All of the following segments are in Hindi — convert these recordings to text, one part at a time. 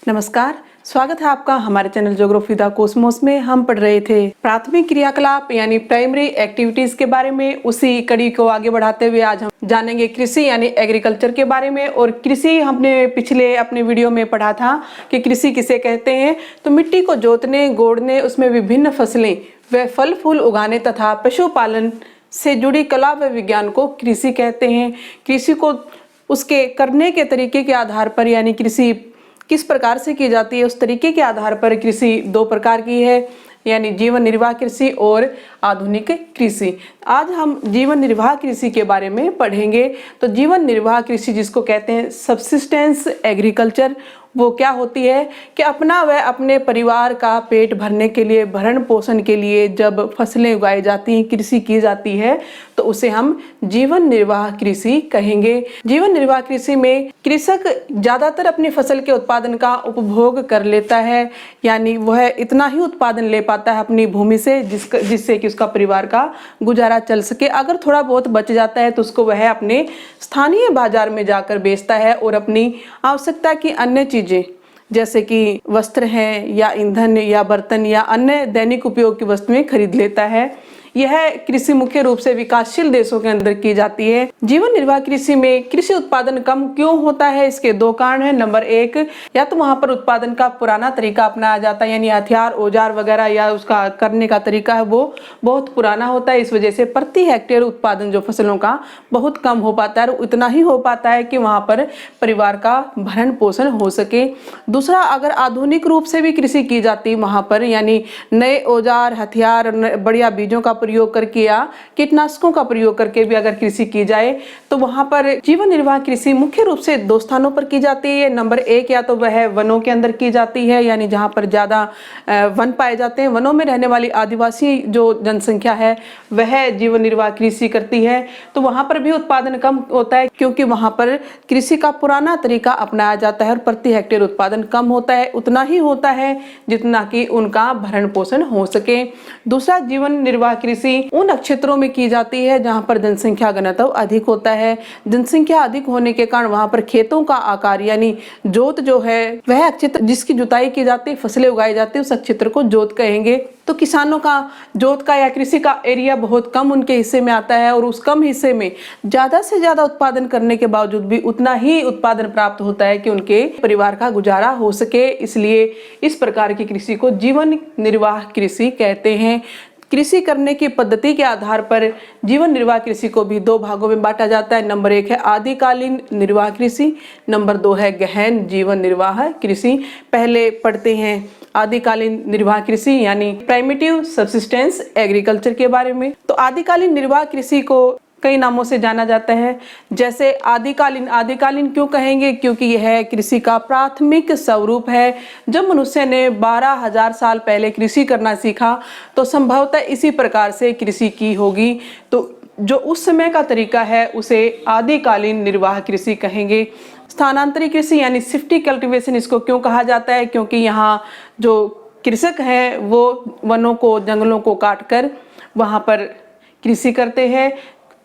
नमस्कार, स्वागत है आपका हमारे चैनल ज्योग्राफी द कॉस्मोस में। हम पढ़ रहे थे प्राथमिक क्रियाकलाप यानी प्राइमरी एक्टिविटीज के बारे में। उसी कड़ी को आगे बढ़ाते हुए आज हम जानेंगे कृषि यानी एग्रीकल्चर के बारे में। और कृषि हमने पिछले अपने वीडियो में पढ़ा था कि कृषि किसे कहते हैं। तो मिट्टी को जोतने, गोड़ने, उसमें विभिन्न फसलें व फल फूल उगाने तथा पशुपालन से जुड़ी कला व विज्ञान को कृषि कहते हैं। कृषि को उसके करने के तरीके के आधार पर यानी कृषि किस प्रकार से की जाती है उस तरीके के आधार पर कृषि दो प्रकार की है, यानी जीवन निर्वाह कृषि और आधुनिक कृषि। आज हम जीवन निर्वाह कृषि के बारे में पढ़ेंगे। तो जीवन निर्वाह कृषि जिसको कहते हैं सब्सिस्टेंस एग्रीकल्चर, वो क्या होती है कि अपना व अपने परिवार का पेट भरने के लिए, भरण पोषण के लिए जब फसलें उगाई जाती हैं, कृषि की जाती है, तो उसे हम जीवन निर्वाह कृषि कहेंगे। जीवन निर्वाह कृषि में कृषक ज्यादातर अपनी फसल के उत्पादन का उपभोग कर लेता है, यानी वह इतना ही उत्पादन ले पाता है अपनी भूमि से जिससे कि उसका परिवार का गुजारा चल सके। अगर थोड़ा बहुत बच जाता है तो उसको वह अपने स्थानीय बाजार में जाकर बेचता है और अपनी आवश्यकता की अन्य चीजें जैसे कि वस्त्र हैं या ईंधन या बर्तन या अन्य दैनिक उपयोग की वस्तुएं खरीद लेता है। यह कृषि मुख्य रूप से विकासशील देशों के अंदर की जाती है। जीवन निर्वाह कृषि में कृषि उत्पादन कम क्यों होता है, इसके दो कारण हैं। नंबर एक, या तो वहां पर उत्पादन का पुराना तरीका अपनाया जाता है, यानी हथियार, औजार वगैरह या उसका करने का तरीका है वो बहुत पुराना होता है। इस वजह से प्रति हेक्टेयर उत्पादन जो फसलों का बहुत कम हो पाता है, और इतना ही हो पाता है कि वहां पर परिवार का भरण पोषण हो सके। दूसरा, अगर आधुनिक रूप से भी कृषि की जाती है वहां पर, यानी नए औजार, हथियार, बढ़िया बीजों का प्रयोग करके या कीटनाशकों का प्रयोग करके भी अगर कृषि की जाए तो वहां पर जीवन निर्वाह कृषि मुख्य रूप से दो स्थानों पर की जाती है। नंबर एक, या तो वह वनों के अंदर की जाती है, यानी जहां पर ज्यादा वन पाए जाते हैं, वनों में रहने वाली आदिवासी जो जनसंख्या है वह जीवन निर्वाह कृषि करती है। तो वहां पर भी उत्पादन कम होता है क्योंकि वहां पर कृषि का पुराना तरीका अपनाया जाता है और प्रति हेक्टेयर उत्पादन कम होता है, उतना ही होता है जितना कि उनका भरण पोषण हो सके। दूसरा, जीवन निर्वाह कृषि उन क्षेत्रों में की जाती है जहां पर जनसंख्या घनत्व अधिक होता है। जनसंख्या अधिक होने के कारण वहां पर खेतों का आकार यानी जोत जो है, वह क्षेत्र जिसकी जुताई की जाती है, फसलें उगाई जाती है, उस क्षेत्र को जोत कहेंगे। तो किसानों का जोत का या कृषि का एरिया बहुत कम उनके हिस्से में आता है, और उस कम हिस्से में ज्यादा से ज्यादा उत्पादन करने के बावजूद भी उतना ही उत्पादन प्राप्त होता है कि उनके परिवार का गुजारा हो सके। इसलिए इस प्रकार की कृषि को जीवन निर्वाह कृषि कहते हैं। कृषि करने की पद्धति के आधार पर जीवन निर्वाह कृषि को भी दो भागों में बांटा जाता है। नंबर एक है आदिकालीन निर्वाह कृषि, नंबर दो है गहन जीवन निर्वाह कृषि। पहले पढ़ते हैं आदिकालीन निर्वाह कृषि यानी प्राइमिटिव सब्सिस्टेंस एग्रीकल्चर के बारे में। तो आदिकालीन निर्वाह कृषि को कई नामों से जाना जाता है, जैसे आदिकालीन। आदिकालीन क्यों कहेंगे? क्योंकि यह कृषि का प्राथमिक स्वरूप है। जब मनुष्य ने 12,000 साल पहले कृषि करना सीखा तो संभवतः इसी प्रकार से कृषि की होगी। तो जो उस समय का तरीका है उसे आदिकालीन निर्वाह कृषि कहेंगे। स्थानांतरित कृषि यानी शिफ्टी कल्टीवेशन इसको क्यों कहा जाता है? क्योंकि यहाँ जो कृषक हैं वो वनों को, जंगलों को काटकर वहाँ पर कृषि करते हैं।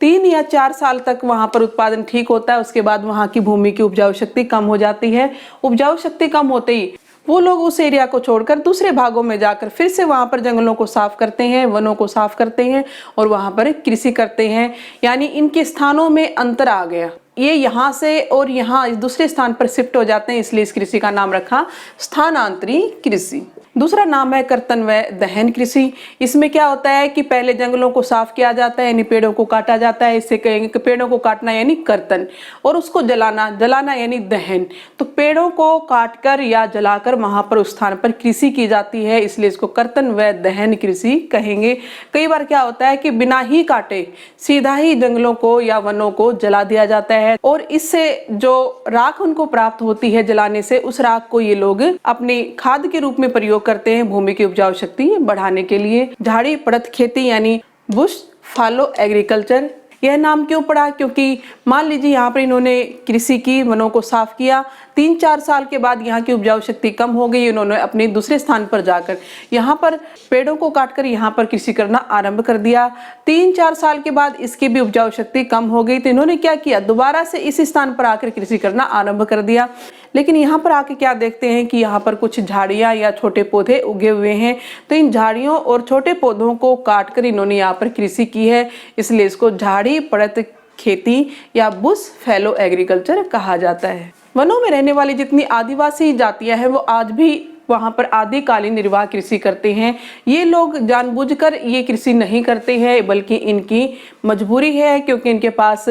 3 या 4 साल तक वहां पर उत्पादन ठीक होता है, उसके बाद वहां की भूमि की उपजाऊ शक्ति कम हो जाती है। उपजाऊ शक्ति कम होते ही वो लोग उस एरिया को छोड़कर दूसरे भागों में जाकर फिर से वहां पर जंगलों को साफ करते हैं, वनों को साफ करते हैं और वहां पर कृषि करते हैं। यानी इनके स्थानों में अंतर आ गया, ये यहाँ से और यहाँ दूसरे स्थान पर शिफ्ट हो जाते हैं, इसलिए इस कृषि का नाम रखा स्थानांतरित कृषि। दूसरा नाम है कर्तन व दहन कृषि। इसमें क्या होता है कि पहले जंगलों को साफ किया जाता है, यानी पेड़ों को काटा जाता है, इससे कहेंगे कि पेड़ों को काटना यानी कर्तन, और उसको जलाना, जलाना यानी दहन। तो पेड़ों को काटकर या जलाकर वहां पर उस स्थान पर कृषि की जाती है, इसलिए इसको कर्तन व दहन कृषि कहेंगे। कई बार क्या होता है कि बिना ही काटे सीधा ही जंगलों को या वनों को जला दिया जाता है, और इससे जो राख उनको प्राप्त होती है जलाने से, उस राख को ये लोग अपनी खाद के रूप में प्रयोग करते हैं भूमि की उपजाऊ शक्ति बढ़ाने के लिए। झाड़ी पड़त खेती यानी बुश फॉलो एग्रीकल्चर, यह नाम क्यों पड़ा? क्योंकि मान लीजिए यहाँ पर इन्होंने कृषि की, वनों को साफ किया, 3-4 साल के बाद यहाँ की उपजाऊ शक्ति कम हो गई, उन्होंने अपने दूसरे स्थान पर जाकर यहाँ पर पेड़ों को काटकर यहाँ पर कृषि करना आरंभ कर दिया। 3-4 साल के बाद इसकी भी उपजाऊ शक्ति कम हो गई, तो इन्होंने क्या किया, दोबारा से इस स्थान पर आकर कृषि करना आरंभ कर दिया। लेकिन यहाँ पर आके क्या देखते हैं कि यहाँ पर कुछ झाड़ियाँ या छोटे पौधे उगे हुए हैं। तो इन झाड़ियों और छोटे पौधों को काट कर इन्होंने यहाँ पर कृषि की है, इसलिए इसको झाड़ी पड़त खेती या बुश फैलो एग्रीकल्चर कहा जाता है। वनों में रहने वाली जितनी आदिवासी जातियां हैं वो आज भी वहाँ पर आदिकालीन निर्वाह कृषि करते हैं। ये लोग जानबूझकर ये कृषि नहीं करते हैं, बल्कि इनकी मजबूरी है, क्योंकि इनके पास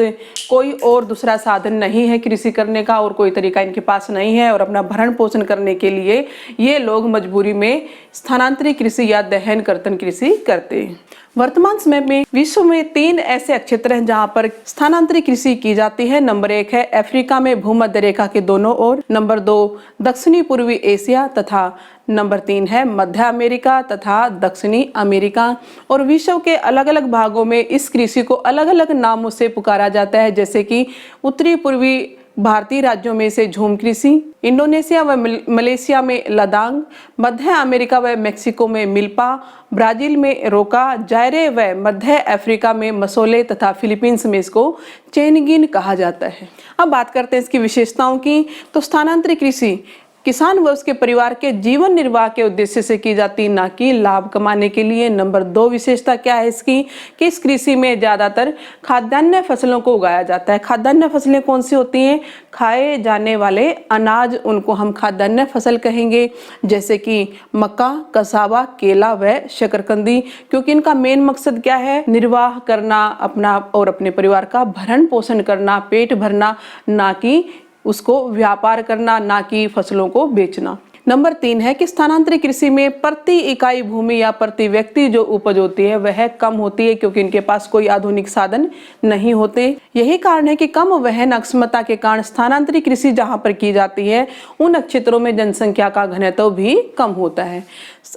कोई और दूसरा साधन नहीं है कृषि करने का, और कोई तरीका इनके पास नहीं है, और अपना भरण पोषण करने के लिए ये लोग मजबूरी में स्थानांतरित कृषि या दहन कर्तन कृषि करते हैं। वर्तमान समय में विश्व में 3 ऐसे क्षेत्र हैं जहां पर स्थानांतरित कृषि की जाती है। नंबर 1 है अफ्रीका में भूमध्य रेखा के दोनों ओर, नंबर 2 दक्षिणी पूर्वी एशिया तथा नंबर 3 है मध्य अमेरिका तथा दक्षिणी अमेरिका। और विश्व के अलग अलग भागों में इस कृषि को अलग अलग नामों से पुकारा जाता है, जैसे कि उत्तरी पूर्वी भारतीय राज्यों में से झूम कृषि, इंडोनेशिया व मलेशिया में लदांग, मध्य अमेरिका व मेक्सिको में मिल्पा, ब्राजील में रोका, जायरे व मध्य अफ्रीका में मसोले तथा फिलीपींस में इसको चेनगिन कहा जाता है। अब बात करते हैं इसकी विशेषताओं की। तो स्थानांतरित कृषि किसान व उसके परिवार के जीवन निर्वाह के उद्देश्य से की जाती, ना कि लाभ कमाने के लिए। नंबर 2 विशेषता क्या है इसकी कि इस कृषि में ज्यादातर खाद्यान्न फसलों को उगाया जाता है। खाद्यान्न फसलें कौन सी होती हैं? खाए जाने वाले अनाज, उनको हम खाद्यान्न फसल कहेंगे, जैसे कि मक्का, कसावा, केला व शकरकंदी, क्योंकि इनका मेन मकसद क्या है? निर्वाह करना, अपना और अपने परिवार का भरण पोषण करना, पेट भरना, ना कि उसको व्यापार करना, ना कि फसलों को बेचना। नंबर 3 है कि स्थानांतरित कृषि में प्रति इकाई भूमि या प्रति व्यक्ति जो उपज होती है वह कम होती है, क्योंकि इनके पास कोई आधुनिक साधन नहीं होते। यही कारण है कि कम वहन क्षमता के कारण स्थानांतरित कृषि जहां पर की जाती है उन क्षेत्रों में जनसंख्या का घनत्व भी कम होता है।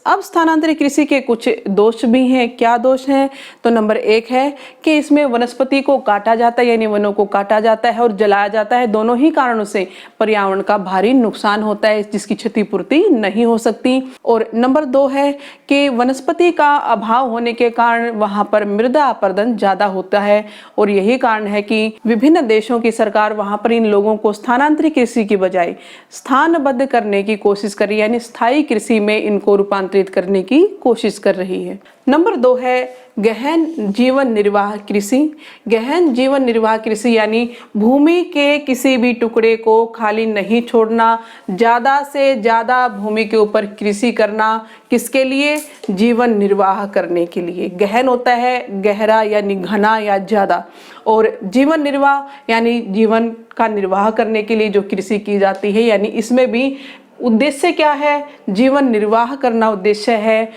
अब स्थानांतरित कृषि के कुछ दोष भी हैं। क्या दोष हैं? तो नंबर 1 है कि इसमें वनस्पति को काटा जाता है, यानी वनों को काटा जाता है और जलाया जाता है। दोनों ही कारणों से पर्यावरण का भारी नुकसान होता है, जिसकी क्षतिपूर्ति नहीं हो सकती। और नंबर 2 है कि वनस्पति का अभाव होने के कारण वहां पर मृदा अपरदन ज्यादा होता है, और यही कारण है कि विभिन्न देशों की सरकार वहां पर इन लोगों को स्थानांतरित कृषि की बजाय स्थानबद्ध करने की कोशिश कर रही है, यानी स्थायी कृषि में इनको रूपांतरित करने की कोशिश कर रही है। नंबर 2 है गहन जीवन निर्वाह कृषि। गहन जीवन निर्वाह कृषि यानी भूमि के किसी भी टुकड़े को खाली नहीं छोड़ना, ज्यादा से ज्यादा भूमि के ऊपर कृषि करना। किसके लिए? जीवन निर्वाह करने के लिए। गहन होता है गहरा यानी घना या ज्यादा, और जीवन निर्वाह यानी जीवन का निर्वाह करने के लिए जो कृषि की जाती है, यानी इसमें भी उद्देश्य क्या है? जीवन निर्वाह करना उद्देश्य है,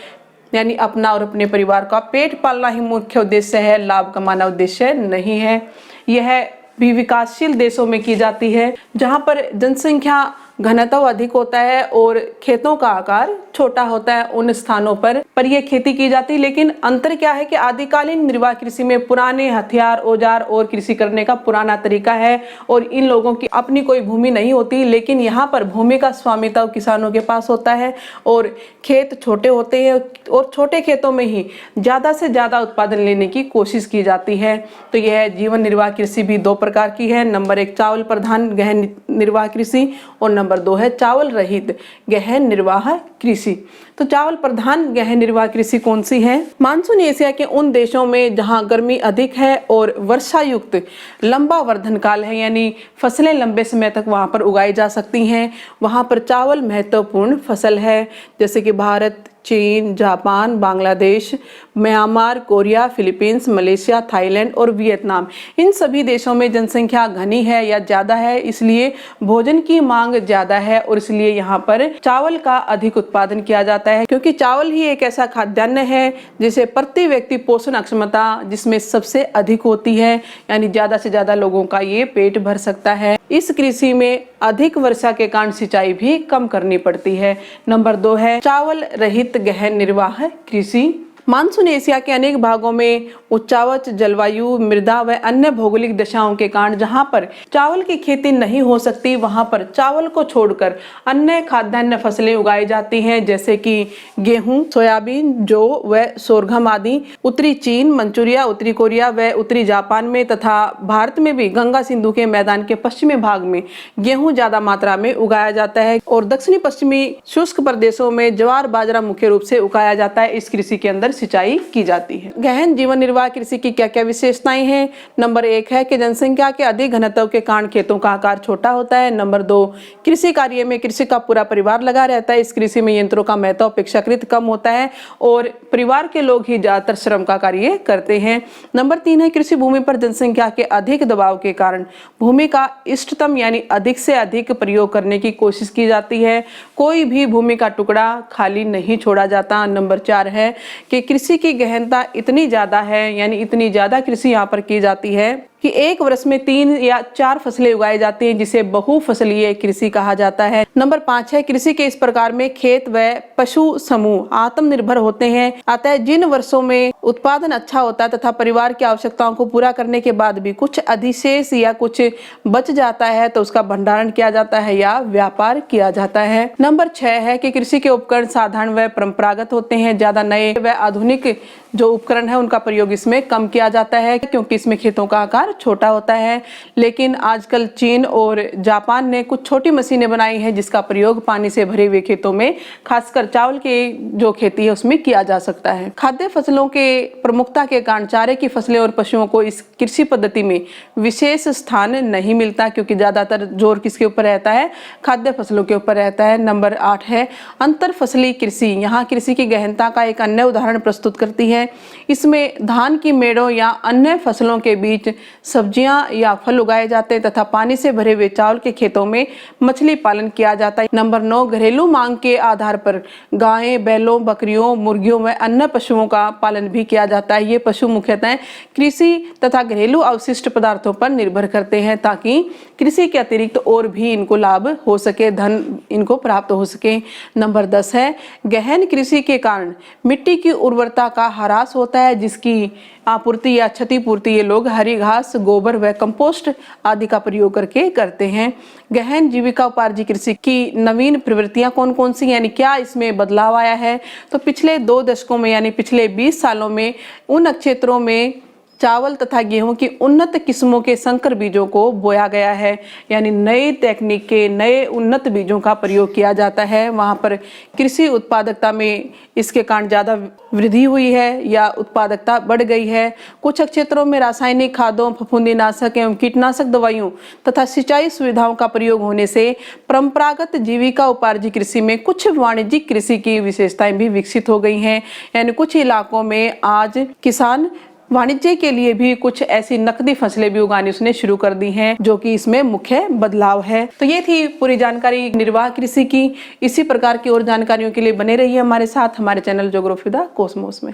यानी अपना और अपने परिवार का पेट पालना ही मुख्य उद्देश्य है, लाभ कमाना उद्देश्य नहीं है। यह भी विकासशील देशों में की जाती है, जहां पर जनसंख्या घनत्व अधिक होता है और खेतों का आकार छोटा होता है। उन स्थानों पर यह खेती की जाती है। लेकिन अंतर क्या है कि आदिकालीन निर्वाह कृषि में पुराने हथियार, औजार और कृषि करने का पुराना तरीका है, और इन लोगों की अपनी कोई भूमि नहीं होती। लेकिन यहाँ पर भूमि का स्वामित्व किसानों के पास होता है, और खेत छोटे होते हैं, और छोटे खेतों में ही ज्यादा से ज्यादा उत्पादन लेने की कोशिश की जाती है। तो यह जीवन निर्वाह कृषि भी 2 प्रकार की है। नंबर 1 चावल प्रधान गहन निर्वाह कृषि, और नंबर 2 है चावल रहित गहन निर्वाह कृषि। तो चावल प्रधान गहन निर्वाह कृषि कौन सी है? मानसून एशिया के उन देशों में जहां गर्मी अधिक है और वर्षा युक्त लंबा वर्धन काल है, यानी फसलें लंबे समय तक वहां पर उगाई जा सकती हैं, वहां पर चावल महत्वपूर्ण फसल है। जैसे कि भारत, चीन, Japan, Bangladesh, Myanmar, Korea, Philippines, Malaysia, Thailand और वियतनाम, इन सभी देशों में जनसंख्या घनी है या ज्यादा है, इसलिए भोजन की मांग ज्यादा है, और इसलिए यहाँ पर चावल का अधिक उत्पादन किया जाता है, क्योंकि चावल ही एक ऐसा खाद्यान्न है जिसे प्रति व्यक्ति पोषण क्षमता जिसमें सबसे अधिक होती है, यानी ज्यादा से ज्यादा लोगों का ये पेट भर सकता है। इस कृषि में अधिक वर्षा के कारण सिंचाई भी कम करनी पड़ती है। नंबर 2 है चावल रहित गहन निर्वाह कृषि। मानसून एशिया के अनेक भागों में उच्चावच जलवायु, मृदा व अन्य भौगोलिक दशाओं के कारण जहां पर चावल की खेती नहीं हो सकती, वहां पर चावल को छोड़कर अन्य खाद्यान्न फसलें उगाई जाती हैं, जैसे कि गेहूं, सोयाबीन, जौ व सोरगम आदि। उत्तरी चीन, मंचूरिया, उत्तरी कोरिया व उत्तरी जापान में तथा भारत में भी गंगा सिंधु के मैदान के पश्चिमी भाग में गेहूं ज्यादा मात्रा में उगाया जाता है और दक्षिणी पश्चिमी शुष्क प्रदेशों में ज्वार बाजरा मुख्य रूप से उगाया जाता है। इस कृषि के अंदर सिंचाई की जाती है। गहन जीवन निर्वाह कृषि की क्या क्या विशेषताएं हैं? नंबर 1 है कि जनसंख्या के अधिक घनत्व के कारण खेतों का आकार छोटा होता है। नंबर 2, कृषि कार्य में कृषि का पूरा परिवार लगा रहता है। इस कृषि में यंत्रों का महत्व अपेक्षाकृत कम होता है और परिवार के लोग ही ज्यादातर श्रम का कार्य करते हैं। नंबर 3 है कृषि भूमि पर जनसंख्या के अधिक दबाव के कारण भूमि का इष्टतम यानी अधिक से अधिक प्रयोग करने की कोशिश की जाती है। कोई भी भूमि का टुकड़ा खाली नहीं छोड़ा जाता। नंबर 4 है कि कृषि की गहनता इतनी ज्यादा है, यानी इतनी ज्यादा कृषि यहाँ पर की जाती है कि एक वर्ष में 3 या 4 फसलें उगाई जाती हैं, जिसे बहुफसलीय कृषि कहा जाता है। नंबर 5 है कृषि के इस प्रकार में खेत व पशु समूह आत्मनिर्भर होते हैं। अतः जिन वर्षों में उत्पादन अच्छा होता है तथा परिवार की आवश्यकताओं को पूरा करने के बाद भी कुछ अधिशेष या कुछ बच जाता है तो उसका भंडारण किया जाता है या व्यापार किया जाता है। नंबर 6 है कि कृषि के उपकरण साधारण व परंपरागत होते हैं। ज्यादा नए व आधुनिक जो उपकरण है उनका प्रयोग इसमें कम किया जाता है, क्योंकि इसमें खेतों का आकार छोटा होता है। लेकिन आजकल चीन और जापान ने कुछ छोटी मशीनें बनाई हैं जिसका प्रयोग पानी से भरे हुए खेतों में, खासकर चावल की जो खेती है उसमें किया जा सकता है। खाद्य फसलों के प्रमुखता के कारण चारे की फसलें और पशुओं को इस कृषि पद्धति में विशेष स्थान नहीं मिलता, क्योंकि ज्यादातर जोर किसके ऊपर रहता है? खाद्य फसलों के ऊपर रहता है। नंबर 8 है अंतर फसली कृषि। यहाँ कृषि की गहनता का एक अन्य उदाहरण प्रस्तुत करती है। इसमें धान की मेड़ों या अन्य फसलों के बीच सब्जियां या फल उगाए जाते हैं तथा पानी से भरे हुए चावल के खेतों में मछली पालन किया जाता है। नंबर 9 घरेलू मांग के आधार पर गायें, बैलों, बकरियों, मुर्गियों व अन्य पशुओं का पालन भी किया जाता है। ये पशु मुख्यतः कृषि तथा घरेलू अवशिष्ट पदार्थों पर निर्भर करते हैं ताकि कृषि के अतिरिक्त और भी इनको लाभ हो सके, धन इनको प्राप्त हो सके। नंबर 10 है गहन कृषि के कारण मिट्टी की उर्वरता का ह्रास होता है, जिसकी आपूर्ति या क्षतिपूर्ति ये लोग हरी घास, गोबर व कंपोस्ट आदि का प्रयोग करके करते हैं। गहन जीविका उपार्जी कृषि की नवीन प्रवृत्तियां कौन कौन सी, यानी क्या इसमें बदलाव आया है? तो पिछले 2 दशकों में यानी पिछले 20 सालों में उन क्षेत्रों में चावल तथा गेहूं की उन्नत किस्मों के संकर बीजों को बोया गया है, यानी नई तकनीक के नए उन्नत बीजों का प्रयोग किया जाता है। वहां पर कृषि उत्पादकता में इसके कारण ज़्यादा वृद्धि हुई है या उत्पादकता बढ़ गई है। कुछ क्षेत्रों में रासायनिक खादों, फफूंदीनाशक एवं कीटनाशक दवाइयों तथा सिंचाई सुविधाओं का प्रयोग होने से परंपरागत जीविका उपार्जी कृषि में कुछ वाणिज्यिक कृषि की विशेषताएं भी विकसित हो गई हैं। यानी कुछ इलाकों में आज किसान वाणिज्य के लिए भी कुछ ऐसी नकदी फसलें भी उगानी उसने शुरू कर दी हैं, जो कि इसमें मुख्य बदलाव है। तो ये थी पूरी जानकारी निर्वाह कृषि की। इसी प्रकार की और जानकारियों के लिए बने रहिए हमारे साथ, हमारे चैनल ज्योग्राफी द कॉस्मोस में।